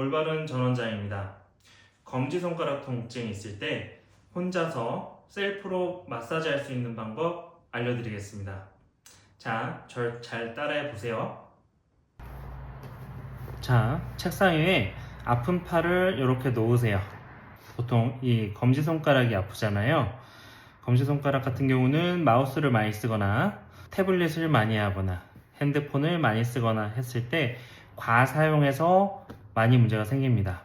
올바른 전원장입니다. 검지손가락 통증이 있을 때 혼자서 셀프로 마사지 할 수 있는 방법 알려드리겠습니다. 자, 절 잘 따라해 보세요. 자, 책상 위에 아픈 팔을 이렇게 놓으세요. 보통 이 검지손가락이 아프잖아요. 검지손가락 같은 경우는 마우스를 많이 쓰거나 태블릿을 많이 하거나 핸드폰을 많이 쓰거나 했을 때 과사용해서 많이 문제가 생깁니다.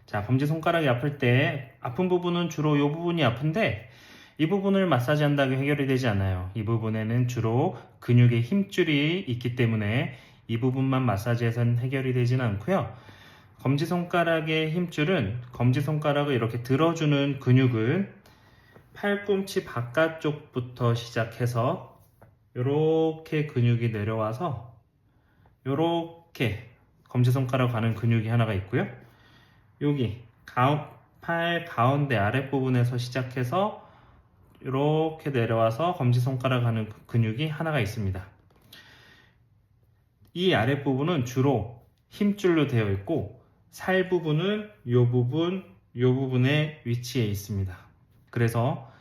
자, 검지손가락이 아플 때 아픈 부분은 주로 이 부분이 아픈데 이 부분을 마사지 한다고 해결이 되지 않아요. 이 부분에는 주로 근육의 힘줄이 있기 때문에 이 부분만 마사지해서는 해결이 되지는 않고요. 검지손가락의 힘줄은 검지손가락을 이렇게 들어주는 근육을 팔꿈치 바깥쪽부터 시작해서 이렇게 근육이 내려와서 이렇게 검지손가락 가는 근육이 하나가 있고요. 여기 팔 가운데 아랫부분에서 시작해서 이렇게 내려와서 검지손가락 가는 근육이 하나가 있습니다. 이 아랫부분은 주로 힘줄로 되어 있고 살 부분은 이 부분에 위치해 있습니다. 그래서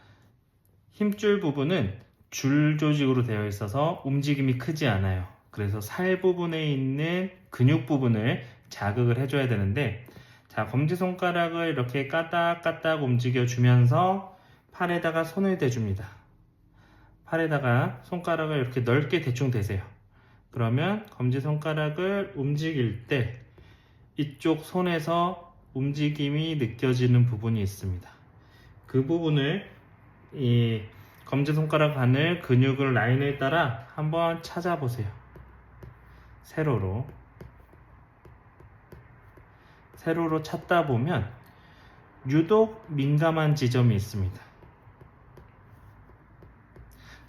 힘줄 부분은 줄 조직으로 되어 있어서 움직임이 크지 않아요. 그래서 살 부분에 있는 근육 부분을 자극을 해줘야 되는데, 자, 검지손가락을 이렇게 까딱까딱 움직여 주면서 팔에다가 손을 대줍니다. 팔에다가 손가락을 이렇게 넓게 대충 대세요. 그러면 검지손가락을 움직일 때 이쪽 손에서 움직임이 느껴지는 부분이 있습니다. 그 부분을 이 검지손가락 바늘 근육을 라인에 따라 한번 찾아보세요. 세로로 찾다 보면 유독 민감한 지점이 있습니다.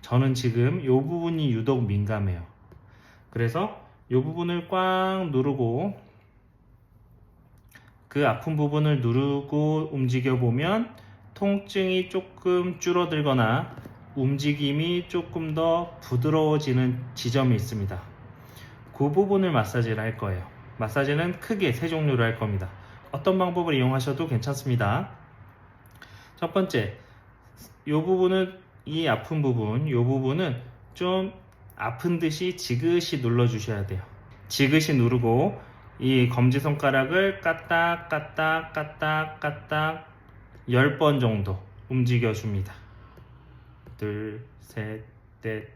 저는 지금 이 부분이 유독 민감해요. 그래서 이 부분을 꽉 누르고 그 아픈 부분을 누르고 움직여 보면 통증이 조금 줄어들거나 움직임이 조금 더 부드러워지는 지점이 있습니다. 그 부분을 마사지를 할 거예요. 마사지는 크게 세 종류로 할 겁니다. 어떤 방법을 이용하셔도 괜찮습니다. 첫 번째, 이 아픈 부분, 이 부분은 좀 아픈 듯이 지그시 눌러주셔야 돼요. 지그시 누르고 이 검지손가락을 까딱까딱 10번 정도 움직여줍니다. 둘, 셋, 넷,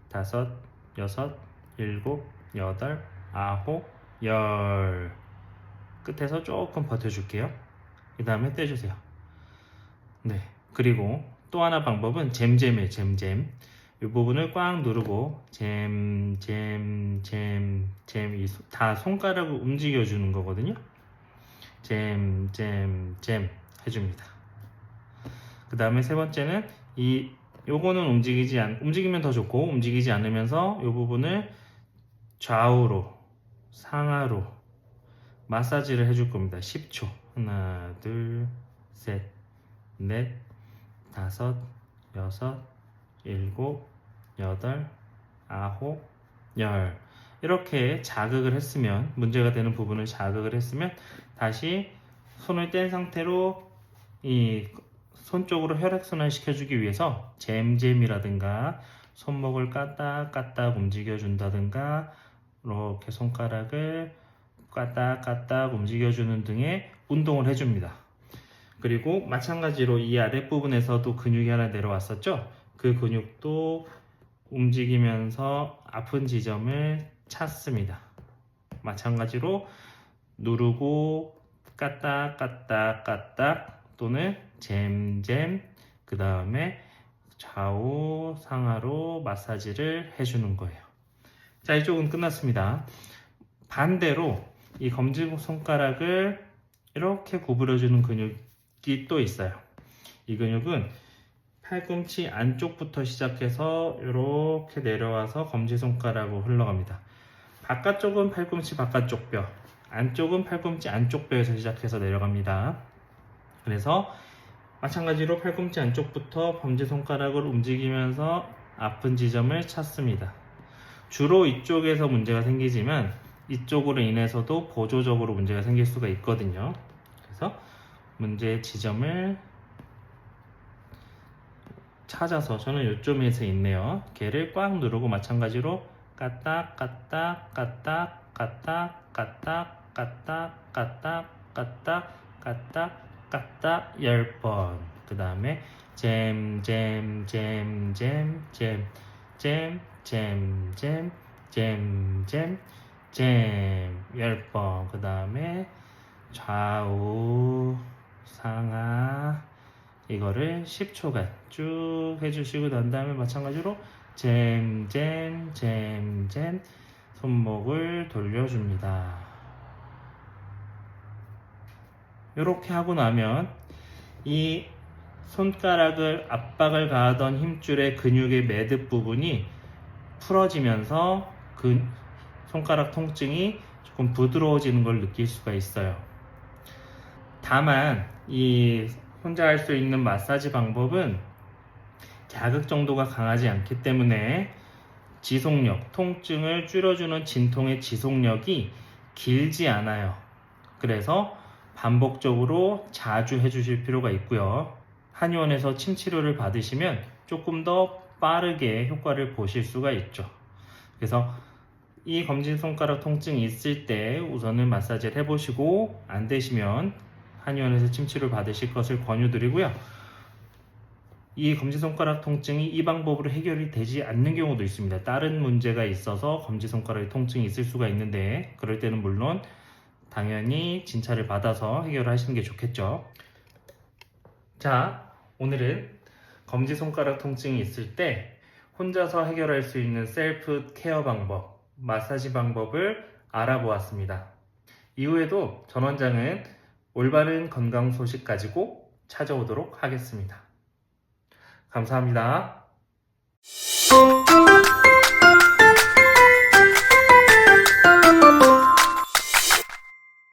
다섯, 여섯, 일곱, 여덟, 아홉, 열. 끝에서 조금 버텨줄게요. 그 다음에 떼주세요. 네. 그리고 또 하나 방법은 잼잼이에요. 잼잼. 이 부분을 꽉 누르고 잼 다 손가락을 움직여주는 거거든요. 잼 해줍니다. 그 다음에 세 번째는 요거는 움직이면 더 좋고 움직이지 않으면서 이 부분을 좌우로 상하로 마사지를 해줄 겁니다. 10초. 하나, 둘, 셋, 넷, 다섯, 여섯, 일곱, 여덟, 아홉, 열. 이렇게 자극을 했으면, 문제가 되는 부분을 자극을 했으면 다시 손을 뗀 상태로 이 손 쪽으로 혈액순환 시켜주기 위해서 잼잼이라든가 손목을 까딱까딱 움직여준다든가 이렇게 손가락을 까딱까딱 움직여주는 등의 운동을 해줍니다. 그리고 마찬가지로 이 아랫부분에서도 근육이 하나 내려왔었죠? 그 근육도 움직이면서 아픈 지점을 찾습니다. 마찬가지로 누르고 까딱까딱 또는 잼잼, 그 다음에 좌우 상하로 마사지를 해주는 거예요. 자, 이쪽은 끝났습니다. 반대로 이 검지손가락을 이렇게 구부려주는 근육이 또 있어요. 이 근육은 팔꿈치 안쪽부터 시작해서 이렇게 내려와서 검지손가락으로 흘러갑니다. 바깥쪽은 팔꿈치 바깥쪽 뼈, 안쪽은 팔꿈치 안쪽 뼈에서 시작해서 내려갑니다. 그래서 마찬가지로 팔꿈치 안쪽부터 검지손가락을 움직이면서 아픈 지점을 찾습니다. 주로 이쪽에서 문제가 생기지만 이쪽으로 인해서도 보조적으로 문제가 생길 수가 있거든요. 그래서 문제의 지점을 찾아서, 저는 요점에서 있네요. 걔를 꽉 누르고 마찬가지로 까딱 까딱 까딱 까딱 까딱 까딱 까딱 까딱 까딱 까딱 10번. 그 다음에 잼 10번. 그 다음에 좌우 상하 이거를 10초간 쭉 해주시고, 난 다음에 마찬가지로 잼 손목을 돌려줍니다. 이렇게 하고 나면 이 손가락을 압박을 가하던 힘줄의 근육의 매듭 부분이 풀어지면서 그 손가락 통증이 조금 부드러워지는 걸 느낄 수가 있어요. 다만 이 혼자 할 수 있는 마사지 방법은 자극 정도가 강하지 않기 때문에 지속력, 통증을 줄여주는 진통의 지속력이 길지 않아요. 그래서 반복적으로 자주 해주실 필요가 있고요. 한의원에서 침 치료를 받으시면 조금 더 빠르게 효과를 보실 수가 있죠. 그래서 이 검지손가락 통증이 있을 때 우선은 마사지를 해보시고, 안 되시면 한의원에서 침치료를 받으실 것을 권유드리고요. 이 검지손가락 통증이 이 방법으로 해결이 되지 않는 경우도 있습니다. 다른 문제가 있어서 검지손가락에 통증이 있을 수가 있는데, 그럴 때는 물론 당연히 진찰을 받아서 해결을 하시는 게 좋겠죠. 자, 오늘은 검지손가락 통증이 있을 때 혼자서 해결할 수 있는 셀프 케어 방법, 마사지 방법을 알아보았습니다. 이후에도 전 원장은 올바른 건강 소식 가지고 찾아오도록 하겠습니다. 감사합니다.